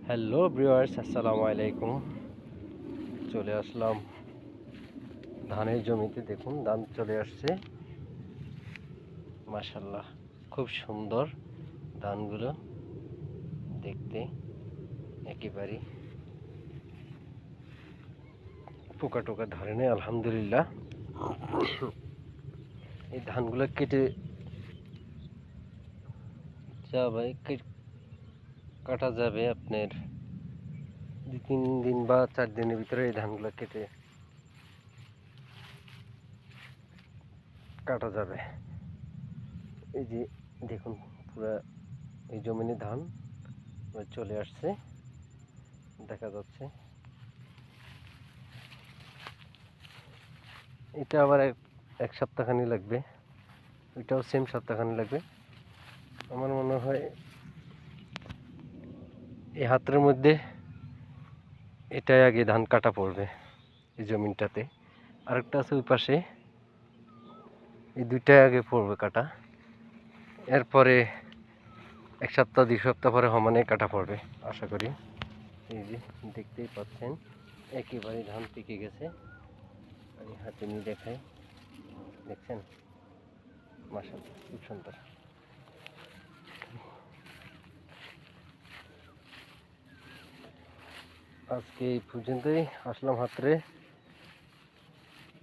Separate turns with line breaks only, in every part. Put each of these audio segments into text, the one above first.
Hello viewers, আসসালামু আলাইকুম। চলে আসলাম ধানের জমিতে। দেখুন, ধান চলে আসছে। মাশাআল্লাহ, খুব সুন্দর ধানগুলো দেখতে। একেবারেই পোকা টোকা ধরে নেই, আলহামদুলিল্লাহ। এই ধানগুলো কেটে কাটা যাবে আপনার 2-3 দিন বা 4 দিনের ভিতরে। এই ধানগুলো কেটে কাটা যাবে। এই যে দেখুন, পুরা এই জমিনে ধান চলে আসছে, দেখা যাচ্ছে। এটা আবার এক সপ্তাহখানি লাগবে, এটাও সেম সপ্তাহখানি লাগবে। আমার মনে হয় এই হাতের মধ্যে এটাই আগে ধান কাটা পড়বে এই জমিনটাতে। আরেকটা আছে ওই পাশে, এই দুইটাই আগে পড়বে কাটা। এরপরে 1 সপ্তাহ 2 সপ্তাহ পরে সমানে কাটা পড়বে আশা করি। এই যে দেখতেই পাচ্ছেন, একেবারে ধান পেকে গেছে। আমি হাতে নিয়ে দেখাই, দেখছেন? মাশাআল্লাহ, খুব সুন্দর। আজকে এই পর্যন্তই আসলাম হাতরে।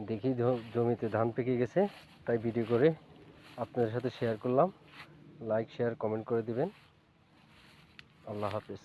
দেখি জমিতে ধান পেকে গেছে, তাই ভিডিও করে আপনাদের সাথে শেয়ার করলাম। লাইক শেয়ার কমেন্ট করে দিবেন। আল্লাহ হাফেজ।